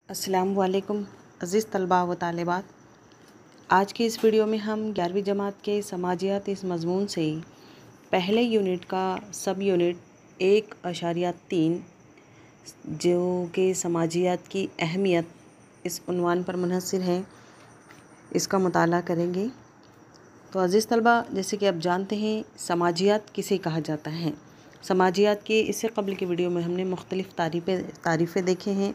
अस्सलाम वालेकुम अज़ीज़ तलबा व तालिबात। आज की इस वीडियो में हम 11वीं जमात के समाजियात इस मज़मून से पहले यूनिट का सब यूनिट 1.3 जो कि समाजियात की अहमियत इस उन्वान पर मुनहसर है, इसका मुताला करेंगे। तो अज़ीज़ तलबा, जैसे कि आप जानते हैं समाजियात किसे कहा जाता है। समाजियात के इससे कबल की वीडियो में हमने मुख्तलिफ़ तारीफ़ें देखे हैं,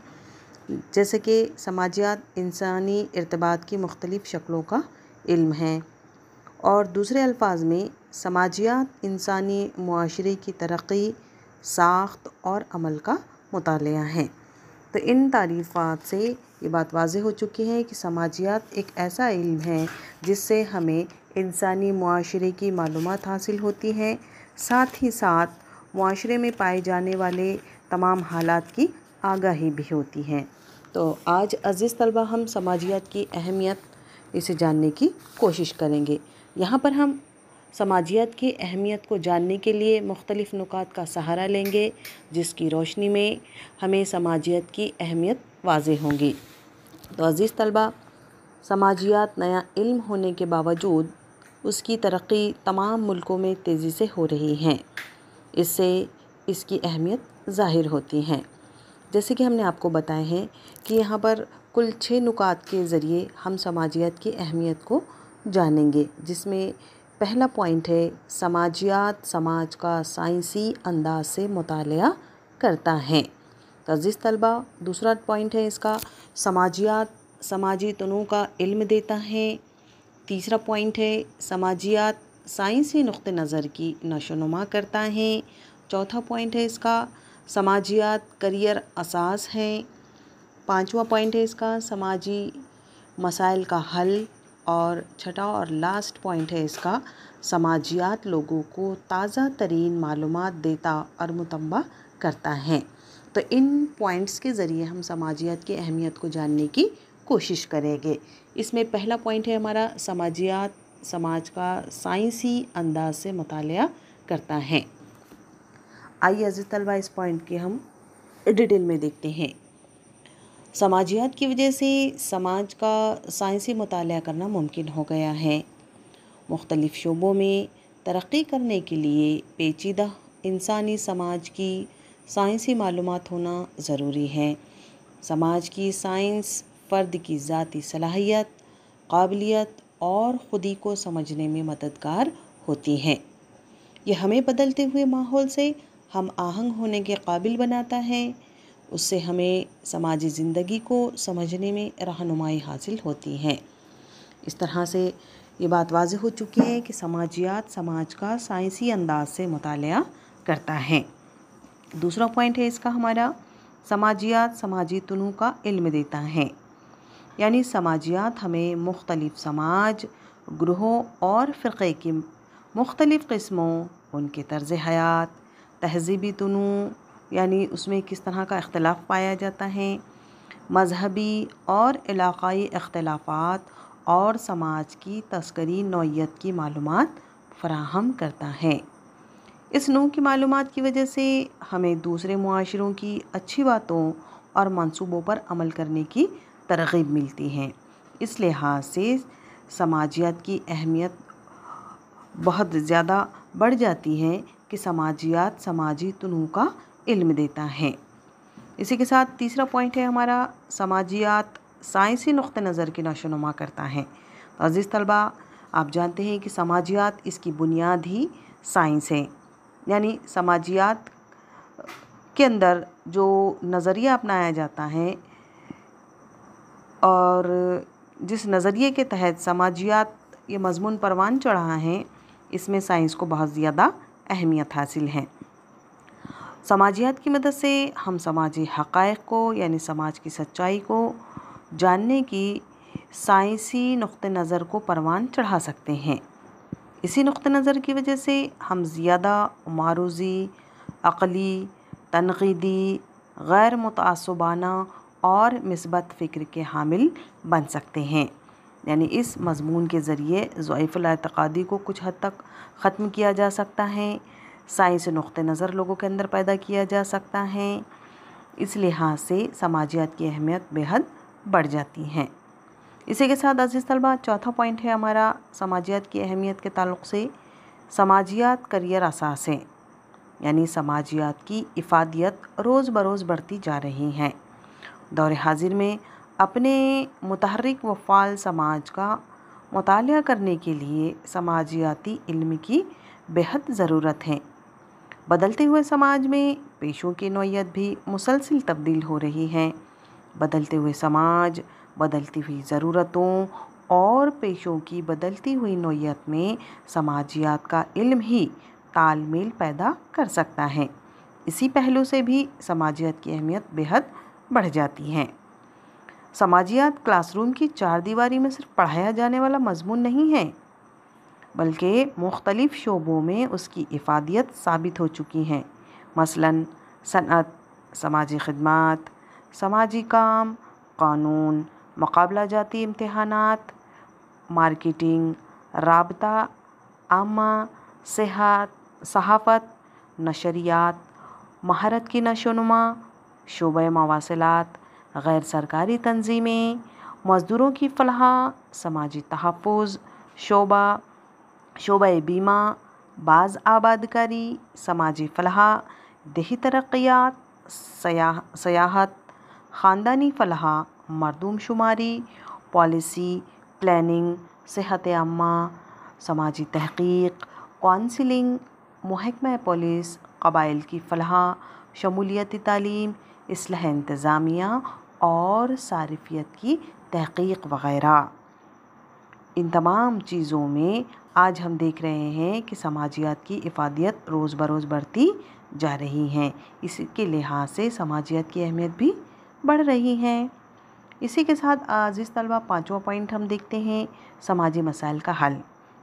जैसे कि समाजियात इंसानी इर्तबात की मुख्तलिफ़ शक्लों का इल्म है, और दूसरे अल्फाज में समाजियात इंसानी मुआशरे की तरक्की, साख्त और अमल का मुतालिया है। तो इन तारीफ़ात से ये बात वाज़ेह हो चुकी है कि समाजियात एक ऐसा इल्म है जिससे हमें इंसानी मुआशरे की मालूमात हासिल होती हैं, साथ ही साथ मुआशरे में पाए जाने वाले तमाम हालात की आगाही भी होती है। तो आज अज़ीज़ तलबा हम समाजियात की अहमियत इसे जानने की कोशिश करेंगे। यहाँ पर हम समाजियात की अहमियत को जानने के लिए मुख्तलिफ़ नुकात का सहारा लेंगे, जिसकी रोशनी में हमें समाजियात की अहमियत वाज़ेह होंगी। तो अज़ीज़ तलबा, समाजियात नया इल्म होने के बावजूद उसकी तरक्की तमाम मुल्कों में तेज़ी से हो रही है। इससे इसकी अहमियत ज़ाहिर होती है। जैसे कि हमने आपको बताए हैं कि यहाँ पर कुल 6 नुकात के ज़रिए हम समाजियात की अहमियत को जानेंगे, जिसमें पहला पॉइंट है समाजियात समाज का साइंसी अंदाज से मुतालिया करता है। तो अज़ीज़ तलबा, दूसरा पॉइंट है इसका समाजियात समाजी तनों का इल्म देता है। तीसरा पॉइंट है समाजियात साइंसी नुक्ते नज़र की नशोनुमा करता है। चौथा पॉइंट है इसका समाजियात करियर असास हैं। पांचवा पॉइंट है इसका समाजी मसाइल का हल। और छठा और लास्ट पॉइंट है इसका समाजियात लोगों को ताज़ा तरीन मालूमात देता और मुतम्बा करता है। तो इन पॉइंट्स के ज़रिए हम समाजियात की अहमियत को जानने की कोशिश करेंगे। इसमें पहला पॉइंट है हमारा समाजियात समाज का साइंसी अंदाज से मुतालिया करता है। आइए अज़ीज़ तलबा, इस पॉइंट के हम डिटेल में देखते हैं। समाजियात की वजह से समाज का साइंसी मुतालिया करना मुमकिन हो गया है। मुख्तलिफ़ शोबों में तरक्की करने के लिए पेचीदा इंसानी समाज की साइंसी मालूमात होना ज़रूरी है। समाज की साइंस फ़र्द की ज़ाती सलाहियत, काबिलियत और ख़ुदी को समझने में मददगार होती है। यह हमें बदलते हुए माहौल से हम आहंग होने के काबिल बनाता है। उससे हमें समाजी ज़िंदगी को समझने में रहनुमाई हासिल होती है। इस तरह से ये बात वाज़ेह हो चुकी है कि समाजियात समाज का साइंसी अंदाज से मुतालिया करता है। दूसरा पॉइंट है इसका हमारा समाजियात समाजी तनू का इल्म देता है। यानी समाजियात हमें मुख्तलिफ़ समाज, ग्रोहों और फ़िरक़े की मुख्तलिफ़ क़िस्मों, उनके तर्ज़ हयात, तहज़ीबी तनू यानी उसमें किस तरह का इख्तलाफ पाया जाता है, मजहबी और इलाक़ाई इख्तलाफात और समाज की तस्करी नौइयत की मालूमात फ़राहम करता है। इस नौ की मालूमात की वजह से हमें दूसरे मुआशरों की अच्छी बातों और मंसूबों पर अमल करने की तरग़ीब मिलती है। इस लिहाज से समाजियात की अहमियत बहुत ज़्यादा बढ़ जाती है कि समाजियात समाजी तनू का इल्म देता है। इसी के साथ तीसरा पॉइंट है हमारा समाजियात साइंसी नुक्ते नज़र की नशोनुमा करता है। तो अज़ीज़ तलबा, आप जानते हैं कि समाजियात इसकी बुनियाद ही साइंस है। यानी समाजियात के अंदर जो नज़रिया अपनाया जाता है और जिस नज़रिए के तहत समाजियात ये मज़मून परवान चढ़ा है, इसमें साइंस को बहुत ज़्यादा अहमियत हासिल है। समाजियात की मदद से हम समाजी हक़ाइक़ को यानी समाज की सच्चाई को जानने की साइंसी नुक्ते नज़र को परवान चढ़ा सकते हैं। इसी नुक्ते नज़र की वजह से हम ज़्यादा मारूज़ी, अक़ली, तनक़ीदी, गैर मुतअस्सिबाना और मिस्बत फ़िक्र के हामिल बन सकते हैं। यानी इस मज़मून के ज़रिए ज़ुईफ़ुल एतक़ादी को कुछ हद तक ख़त्म किया जा सकता है। साइंस नुक्ते नज़र लोगों के अंदर पैदा किया जा सकता है। اس لحاظ سے سماجیات کی اہمیت بے حد بڑھ جاتی ہیں۔ اسی کے ساتھ عزیز طلبہ چوتھا پوائنٹ ہے ہمارا سماجیات کی اہمیت کے تعلق سے، سماجیات کریئر اساس ہیں، یعنی سماجیات کی افادیت روز بروز بڑھتی جا رہی ہیں۔ دور حاضر میں اپنے متحرک و فعال سماج کا مطالعہ کرنے کے لیے سماجیاتی علم کی بے حد ضرورت ہے۔ بدلتے ہوئے سماج میں پیشوں کی نوعیت بھی مسلسل تبدیل ہو رہی ہے۔ بدلتے ہوئے سماج، بدلتی ہوئی ضرورتوں اور پیشوں کی بدلتی ہوئی نوعیت میں سماجیات کا علم ہی تال میل پیدا کر سکتا ہے۔ اسی پہلو سے بھی سماجیات کی اہمیت بے حد بڑھ جاتی ہے۔ سماجیات کلاس روم کی چار دیواری میں صرف پڑھایا جانے والا مضمون نہیں ہے، بلکہ مختلف شعبوں میں اس کی افادیت ثابت ہو چکی ہیں۔ مثلاً صنعت، سماجی خدمات، سماجی کام، قانون، مقابلہ جاتی امتحانات، مارکیٹنگ، رابطہ عامہ، صحافت، نشریات، مہارت کی نشو و نما، شعبہ مواصلات، غیر سرکاری تنظیمیں، مزدوروں کی فلاح، سماجی تحفظ، شعبہ بیمہ، باز آبادکاری، سماجی فلاح، دیہی ترقیات، سیاحت، خاندانی فلاح، مردم شماری، پالیسی، پلاننگ، صحت عامہ، سماجی تحقیق، کونسلنگ، محکمہ پولیس، قبائل کی فلاح، شمولیتی تعلیم، اصلاح انتظامیہ اور صارفیت کی تحقیق وغیرہ۔ ان تمام چیزوں میں آج ہم دیکھ رہے ہیں کہ سماجیات کی افادیت روز بروز بڑھتی جا رہی ہیں۔ اس کے لحاظ سے سماجیات کی اہمیت بھی بڑھ رہی ہے۔ اسی کے ساتھ عزیز طلبہ پانچواں پوائنٹ ہم دیکھتے ہیں سماجی مسائل کا حل۔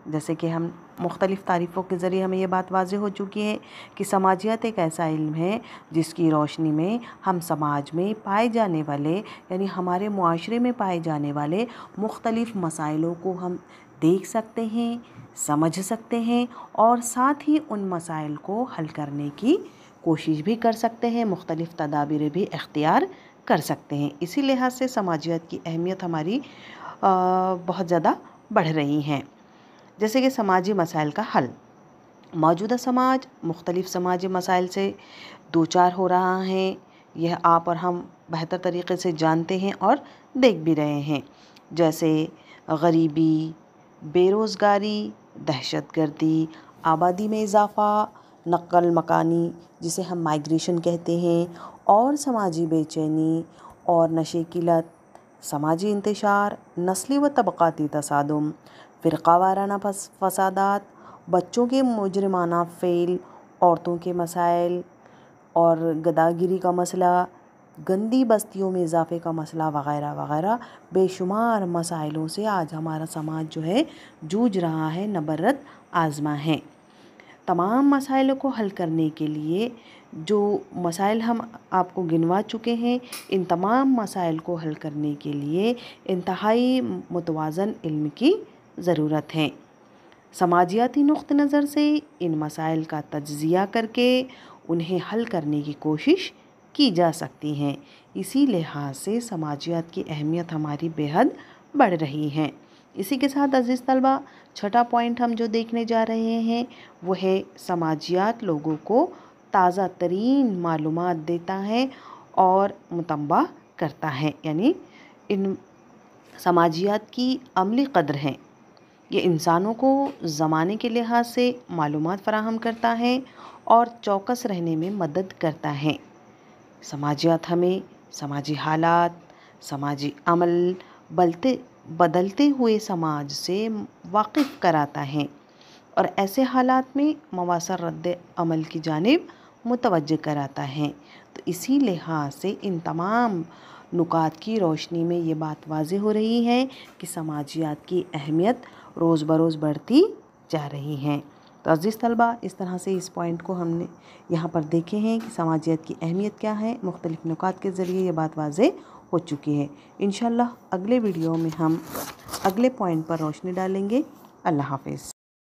جیسے کہ ہم مختلف تعریفوں کے ذریعے ہمیں یہ بات واضح ہو چکی ہے کہ سماجیات ایک ایسا علم ہے جس کی روشنی میں ہم سماج میں پائے جانے والے، یعنی ہمارے معاشرے میں پائے جانے والے مختلف مسائلوں کو ہم دیکھ سکتے ہیں، سمجھ سکتے ہیں اور ساتھ ہی ان مسائل کو حل کرنے کی کوشش بھی کر سکتے ہیں، مختلف تدابیر بھی اختیار کر سکتے ہیں۔ اسی لحاظ سے سماجیات کی اہمیت ہماری بہت زیادہ بڑھ رہی ہیں۔ جیسے کہ سماجی مسائل کا حل، موجودہ سماج مختلف سماجی مسائل سے دوچار ہو رہا ہے، یہ آپ اور ہم بہتر طریقے سے جانتے ہیں اور دیکھ بھی رہے ہیں، جیسے غریبی، بے روزگاری، دہشت گردی، آبادی میں اضافہ، نقل مکانی جسے ہم مائیگریشن کہتے ہیں، اور سماجی بے چینی اور نشے کی لت، سماجی انتشار، نسلی و طبقاتی تصادم، فرقہ وارانہ فسادات، بچوں کے مجرمانہ فعل، عورتوں کے مسائل اور گداگری کا مسئلہ، گندی بستیوں میں اضافے کا مسئلہ وغیرہ وغیرہ بے شمار مسائلوں سے آج ہمارا سماج جو ہے جوجھ رہا ہے، نبرد آزما ہے۔ تمام مسائلوں کو حل کرنے کے لیے جو مسائل ہم آپ کو گنوا چکے ہیں، ان تمام مسائل کو حل کرنے کے لیے انتہائی متوازن علم کی ضرورت ہے۔ سماجیاتی نقطہ نظر سے ان مسائل کا تجزیہ کر کے انہیں حل کرنے کی کوشش کی جا سکتی ہے۔ اسی لحاظ سے سماجیات کی اہمیت ہماری بے حد بڑھ رہی ہے۔ اسی کے ساتھ عزیز طلبہ چھٹا پوائنٹ ہم جو دیکھنے جا رہے ہیں وہ ہے سماجیات لوگوں کو تازہ ترین معلومات دیتا ہے اور متنبع کرتا ہے، یعنی ان سماجیات کی عملی قدر ہے۔ یہ انسانوں کو زمانے کے لحاظ سے معلومات فراہم کرتا ہے اور چوکس رہنے میں مدد کرتا ہے۔ سماجیات ہمیں سماجی حالات، سماجی عمل، بدلتے ہوئے سماج سے واقف کراتا ہے اور ایسے حالات میں مؤثر رد عمل کی جانب متوجہ کراتا ہے۔ تو اسی لحاظ سے ان تمام نکات کی روشنی میں یہ بات واضح ہو رہی ہے کہ سماجیات کی اہمیت روز بروز بڑھتی جا رہی ہے۔ تو عزیز طلبہ اس طرح سے اس پوائنٹ کو ہم نے یہاں پر دیکھے ہیں کہ سماجیات کی اہمیت کیا ہے، مختلف نکات کے ذریعے یہ بات واضح ہو چکی ہے۔ انشاءاللہ اگلے ویڈیو میں ہم اگلے پوائنٹ پر روشنی ڈالیں گے۔ اللہ حافظ۔